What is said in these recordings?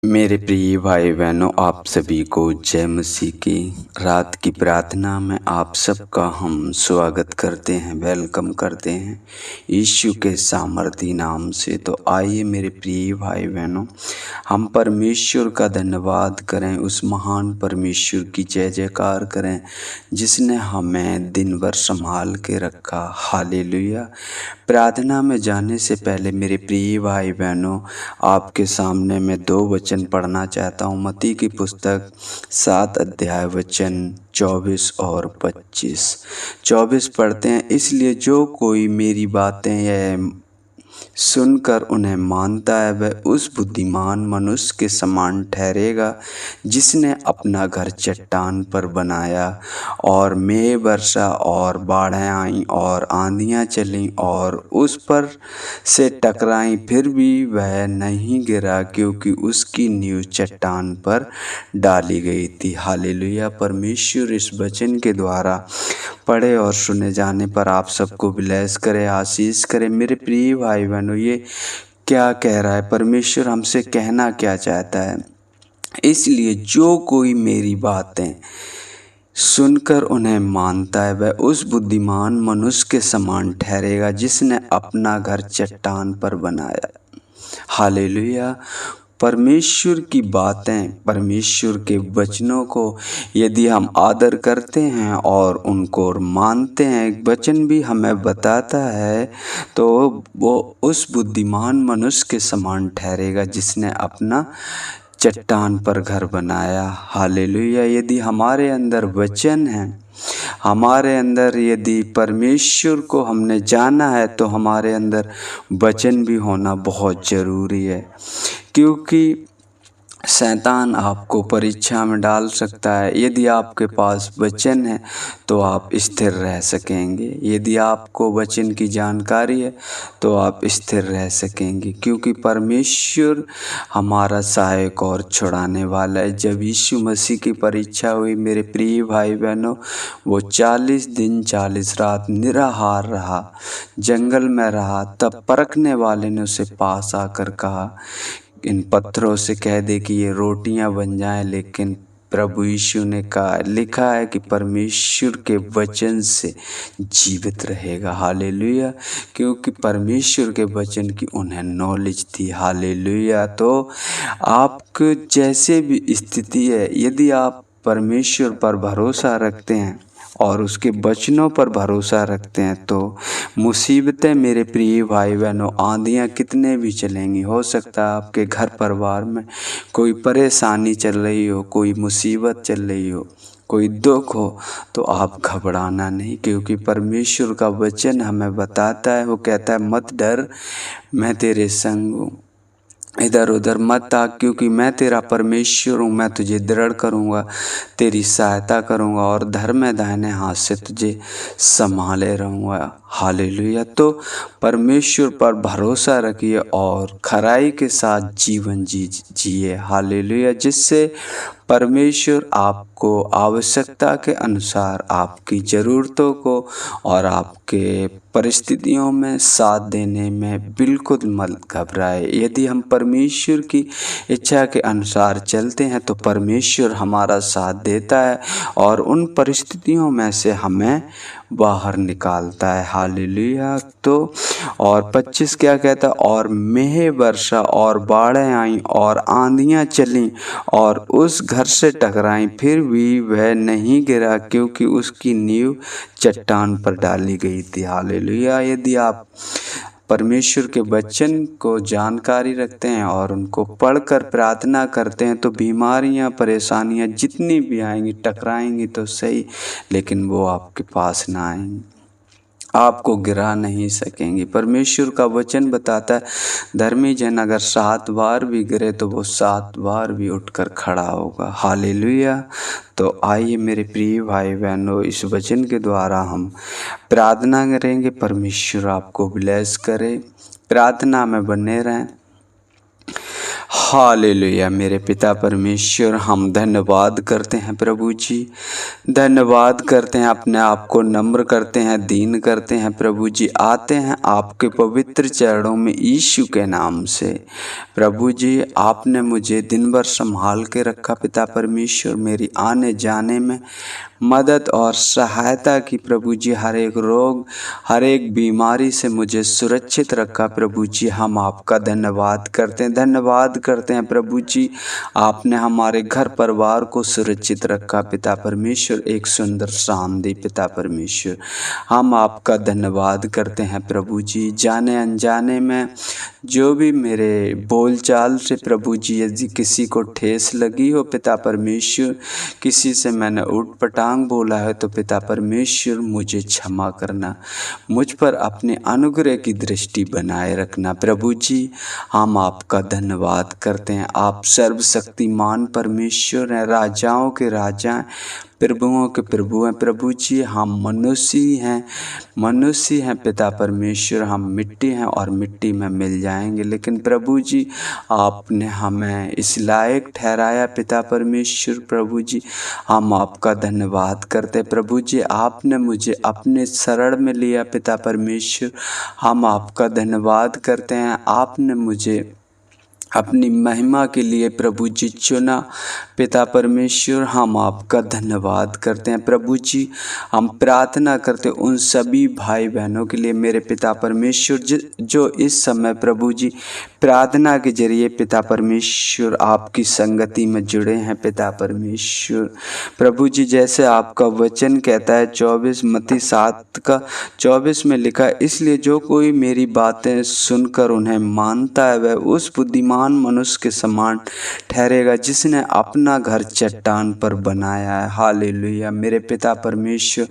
मेरे प्रिय भाई बहनों, आप सभी को जय मसीह की। रात की प्रार्थना में आप सबका हम स्वागत करते हैं, वेलकम करते हैं यीशु के सामर्थी नाम से। तो आइए मेरे प्रिय भाई बहनों, हम परमेश्वर का धन्यवाद करें, उस महान परमेश्वर की जय जयकार करें जिसने हमें दिन भर संभाल के रखा। हालेलुया। प्रार्थना में जाने से पहले मेरे प्रिय भाई बहनों, आपके सामने मैं 2 वचन पढ़ना चाहता हूँ। मत्ती की पुस्तक 7 अध्याय वचन 24 और 25। 24 पढ़ते हैं, इसलिए जो कोई मेरी बातें यह सुनकर उन्हें मानता है वह उस बुद्धिमान मनुष्य के समान ठहरेगा जिसने अपना घर चट्टान पर बनाया, और मेघ वर्षा और बाढ़ें आईं और आंधियाँ चलीं और उस पर से टकराईं, फिर भी वह नहीं गिरा क्योंकि उसकी नींव चट्टान पर डाली गई थी। हालेलुया। परमेश्वर इस वचन के द्वारा पढ़े और सुने जाने पर आप सबको ब्लेस करे, आशीष करे। मेरे प्रिय भाई बहनों, ये क्या कह रहा है परमेश्वर, हमसे कहना क्या चाहता है? इसलिए जो कोई मेरी बातें सुनकर उन्हें मानता है वह उस बुद्धिमान मनुष्य के समान ठहरेगा जिसने अपना घर चट्टान पर बनाया। हालेलुया। परमेश्वर की बातें, परमेश्वर के वचनों को यदि हम आदर करते हैं और उनको मानते हैं, एक वचन भी हमें बताता है, तो वो उस बुद्धिमान मनुष्य के समान ठहरेगा जिसने अपना चट्टान पर घर बनाया। हालेलुया। यदि हमारे अंदर वचन है, हमारे अंदर यदि परमेश्वर को हमने जाना है, तो हमारे अंदर वचन भी होना बहुत ज़रूरी है, क्योंकि शैतान आपको परीक्षा में डाल सकता है। यदि आपके पास वचन है तो आप स्थिर रह सकेंगे। यदि आपको वचन की जानकारी है तो आप स्थिर रह सकेंगे, क्योंकि परमेश्वर हमारा सहायक और छुड़ाने वाला है। जब यीशु मसीह की परीक्षा हुई मेरे प्रिय भाई बहनों, वो 40 दिन 40 रात निराहार रहा, जंगल में रहा। तब परखने वाले ने उसे पास आकर कहा, इन पत्थरों से कह दे कि ये रोटियां बन जाएं। लेकिन प्रभु यीशु ने कहा, लिखा है कि परमेश्वर के वचन से जीवित रहेगा। हालेलुया। क्योंकि परमेश्वर के वचन की उन्हें नॉलेज थी। हालेलुया। तो आपको जैसे भी स्थिति है, यदि आप परमेश्वर पर भरोसा रखते हैं और उसके वचनों पर भरोसा रखते हैं, तो मुसीबतें मेरे प्रिय भाई बहनों, आंधियाँ कितने भी चलेंगी, हो सकता है आपके घर परिवार में कोई परेशानी चल रही हो, कोई मुसीबत चल रही हो, कोई दुख हो, तो आप घबराना नहीं, क्योंकि परमेश्वर का वचन हमें बताता है, वो कहता है मत डर, मैं तेरे संग हूँ। इधर उधर मत ताक, क्योंकि मैं तेरा परमेश्वर हूँ। मैं तुझे दृढ़ करूँगा, तेरी सहायता करूँगा और धर्म दाहिने हाथ से तुझे संभाले रहूँगा। हालेलुया। तो परमेश्वर पर भरोसा रखिए और खराई के साथ जीवन जिए। हालेलुया। जिससे परमेश्वर आपको आवश्यकता के अनुसार आपकी ज़रूरतों को और आपके परिस्थितियों में साथ देने में बिल्कुल मत घबराए। यदि हम परमेश्वर की इच्छा के अनुसार चलते हैं तो परमेश्वर हमारा साथ देता है और उन परिस्थितियों में से हमें बाहर निकालता है। हालेलुया। तो और 25 क्या कहता है, और मेघ वर्षा और बाढ़ें आईं और आंधियाँ चलीं और उस घर से टकराईं, फिर भी वह नहीं गिरा क्योंकि उसकी नींव चट्टान पर डाली गई थी। हालेलुया। यदि आप परमेश्वर के वचन को जानकारी रखते हैं और उनको पढ़कर प्रार्थना करते हैं, तो बीमारियां, परेशानियां जितनी भी आएंगी, टकराएंगी तो सही, लेकिन वो आपके पास ना आएंगी, आपको गिरा नहीं सकेंगी। परमेश्वर का वचन बताता है, धर्मी जन अगर 7 बार भी गिरे तो वो 7 बार भी उठकर खड़ा होगा। हालेलुया। तो आइए मेरे प्रिय भाई बहनों, इस वचन के द्वारा हम प्रार्थना करेंगे। परमेश्वर आपको ब्लेस करे। प्रार्थना में बने रहें। हालेलुया मेरे पिता परमेश्वर, हम धन्यवाद करते हैं प्रभु जी, धन्यवाद करते हैं, अपने आप को नम्र करते हैं, दीन करते हैं प्रभु जी, आते हैं आपके पवित्र चरणों में यीशु के नाम से। प्रभु जी, आपने मुझे दिन भर संभाल के रखा पिता परमेश्वर, मेरी आने जाने में मदद और सहायता की प्रभु जी, हर एक रोग हर एक बीमारी से मुझे सुरक्षित रखा प्रभु जी। हम आपका धन्यवाद करते हैं प्रभु जी, आपने हमारे घर परिवार को सुरक्षित रखा पिता परमेश्वर, एक सुंदर शाम दी पिता परमेश्वर। हम आपका धन्यवाद करते हैं प्रभु जी। जाने अनजाने में जो भी मेरे बोलचाल से प्रभु जी यदि किसी को ठेस लगी हो पिता परमेश्वर, किसी से मैंने उटपटांग बोला है तो पिता परमेश्वर मुझे क्षमा करना, मुझ पर अपने अनुग्रह की दृष्टि बनाए रखना प्रभु जी। हम आपका धन्यवाद करते हैं, आप सर्वशक्तिमान परमेश्वर हैं, राजाओं के राजा हैं, प्रभुओं के प्रभु हैं प्रभु जी। हम मनुष्य हैं पिता परमेश्वर, हम मिट्टी हैं और मिट्टी में मिल जाएंगे, लेकिन प्रभु जी आपने हमें इस लायक ठहराया पिता परमेश्वर। प्रभु जी हम आपका धन्यवाद करते प्रभु जी, आपने मुझे अपने शरण में लिया पिता परमेश्वर। हम आपका धन्यवाद करते हैं, आपने मुझे अपनी महिमा के लिए प्रभु जी चुना पिता परमेश्वर। हम आपका धन्यवाद करते हैं प्रभु जी। हम प्रार्थना करते उन सभी भाई बहनों के लिए मेरे पिता परमेश्वर जो इस समय प्रभु जी प्रार्थना के जरिए पिता परमेश्वर आपकी संगति में जुड़े हैं पिता परमेश्वर। प्रभु जी जैसे आपका वचन कहता है 24 मत्ती 7:24 में लिखा है, इसलिए जो कोई मेरी बातें सुनकर उन्हें मानता है वह उस बुद्धिमान मनुष्य के समान ठहरेगा जिसने अपना घर चट्टान पर बनाया है। हालेलुया मेरे पिता परमेश्वर,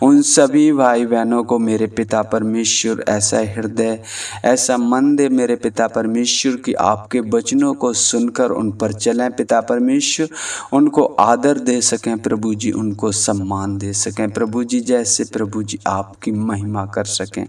उन सभी भाई बहनों को मेरे पिता परमेश्वर ऐसा हृदय ऐसा मन दे मेरे पिता परमेश्वर की आपके वचनों को सुनकर उन पर चलें पिता परमेश्वर, उनको आदर दे सकें प्रभु जी, उनको सम्मान दे सकें प्रभु जी, जैसे प्रभु जी आपकी महिमा कर सकें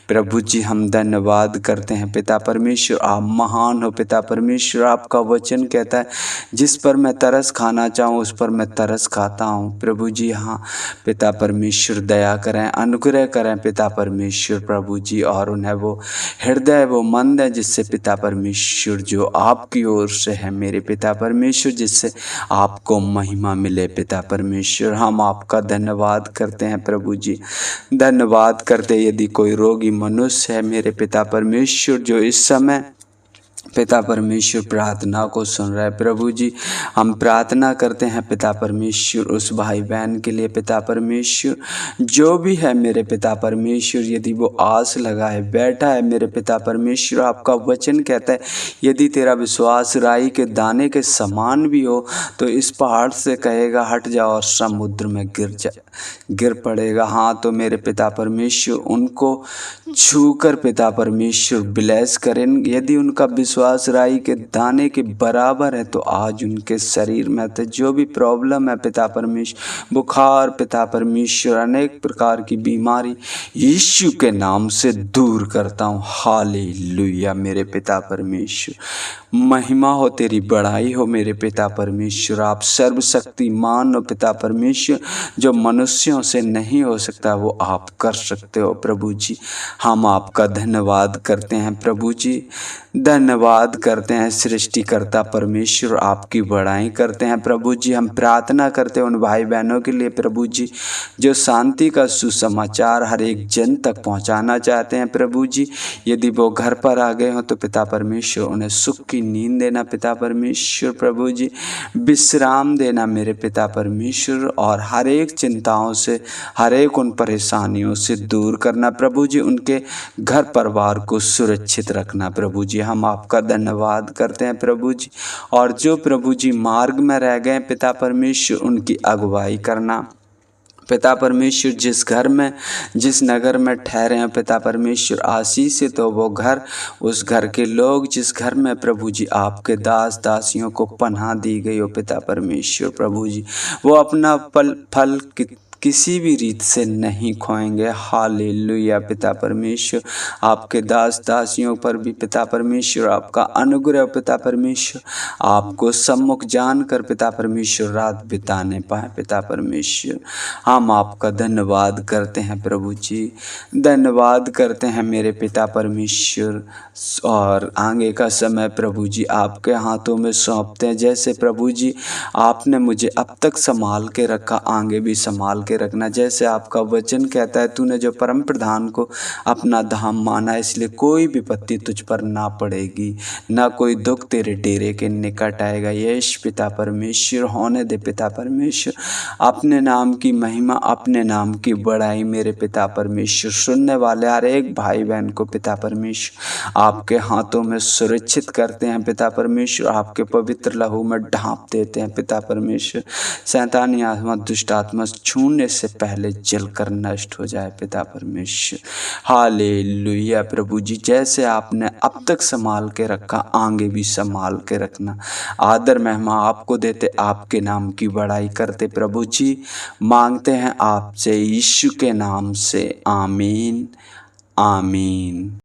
प्रभु जी। हम धन्यवाद करते हैं पिता परमेश्वर, आप महान हो पिता परमेश्वर। आपका वचन कहता है जिस पर मैं तरस खाना चाहूँ उस पर मैं तरस खाता हूँ प्रभु जी। हाँ पिता परमेश्वर दया करें, अनुग्रह करें पिता परमेश्वर प्रभु जी, और उन्हें वो हृदय वो मन है जिससे पिता परमेश्वर जो आपकी ओर से है मेरे पिता परमेश्वर, जिससे आपको महिमा मिले पिता परमेश्वर। हम आपका धन्यवाद करते हैं प्रभु जी, धन्यवाद करते। यदि कोई रोगी मनुष्य है मेरे पिता परमेश्वर जो इस समय पिता परमेश्वर प्रार्थना को सुन रहा है प्रभु जी, हम प्रार्थना करते हैं पिता परमेश्वर उस भाई बहन के लिए पिता परमेश्वर जो भी है मेरे पिता परमेश्वर, यदि वो आस लगाए बैठा है मेरे पिता परमेश्वर। आपका वचन कहता है यदि तेरा विश्वास राई के दाने के समान भी हो तो इस पहाड़ से कहेगा हट जा और समुद्र में गिर पड़ेगा। हाँ तो मेरे पिता परमेश्वर उनको छूकर पिता परमेश्वर ब्लेस करें। यदि उनका विश्वास राई के दाने के बराबर है तो आज उनके शरीर में तो जो भी प्रॉब्लम है पिता परमेश्वर, बुखार पिता परमेश्वर, अनेक प्रकार की बीमारी यीशु के नाम से दूर करता हूँ। हालेलुया मेरे पिता परमेश्वर, महिमा हो तेरी, बढ़ाई हो मेरे पिता परमेश्वर। आप सर्वशक्तिमान हो पिता परमेश्वर, जो मनुष्यों से नहीं हो सकता वो आप कर सकते हो प्रभु जी। हम आपका धन्यवाद करते हैं प्रभु जी, धन्यवाद करते हैं सृष्टिकर्ता परमेश्वर, आपकी बड़ाई करते हैं प्रभु जी। हम प्रार्थना करते हैं उन भाई बहनों के लिए प्रभु जी जो शांति का सुसमाचार हर एक जन तक पहुंचाना चाहते हैं प्रभु जी। यदि वो घर पर आ गए हो तो पिता परमेश्वर उन्हें सुख की नींद देना पिता परमेश्वर प्रभु जी, विश्राम देना मेरे पिता परमेश्वर, और हर एक चिंताओं से हर एक उन परेशानियों से दूर करना प्रभु जी, उनके घर परिवार को सुरक्षित रखना प्रभु जी। हम आपका धन्यवाद करते हैं प्रभु जी, और जो प्रभु जी मार्ग में रह गए पिता परमेश्वर उनकी अगुवाई करना पिता परमेश्वर। जिस घर में जिस नगर में ठहरे हैं पिता परमेश्वर आशीषित हो वो घर, उस घर के लोग जिस घर में प्रभु जी आपके दास दासियों को पनाह दी गई हो पिता परमेश्वर प्रभु जी, वो अपना फल किसी भी रीत से नहीं खोएंगे। हालेलुया पिता परमेश्वर, आपके दास दासियों पर भी पिता परमेश्वर आपका अनुग्रह पिता परमेश्वर, आपको सम्मुख जानकर पिता परमेश्वर रात बिताने पाए पिता परमेश्वर। हम आपका धन्यवाद करते हैं प्रभु जी, धन्यवाद करते हैं मेरे पिता परमेश्वर। और आगे का समय प्रभु जी आपके हाथों में सौंपते हैं। जैसे प्रभु जी आपने मुझे अब तक संभाल के रखा, आगे भी संभाल के रखना। जैसे आपका वचन कहता है, तूने जो परम प्रधान को अपना धाम माना, इसलिए कोई विपत्ति तुझ पर ना पड़ेगी, ना कोई दुख तेरे डेरे के निकट आएगा। यश पिता परमेश्वर होने दे पिता परमेश्वर, अपने नाम की महिमा, अपने नाम की बड़ाई मेरे पिता परमेश्वर। सुनने वाले हर एक भाई बहन को पिता परमेश्वर आपके हाथों में सुरक्षित करते हैं पिता परमेश्वर, आपके पवित्र लहू में ढांप देते हैं पिता परमेश्वर। शैतानी आत्मा दुष्ट आत्मा छूने से पहले जलकर नष्ट हो जाए पिता परमेश्वर। हालेलुया प्रभु जी, जैसे आपने अब तक संभाल के रखा, आगे भी संभाल के रखना। आदर महिमा आपको देते, आपके नाम की बड़ाई करते प्रभु जी। मांगते हैं आपसे यीशु के नाम से, आमीन आमीन।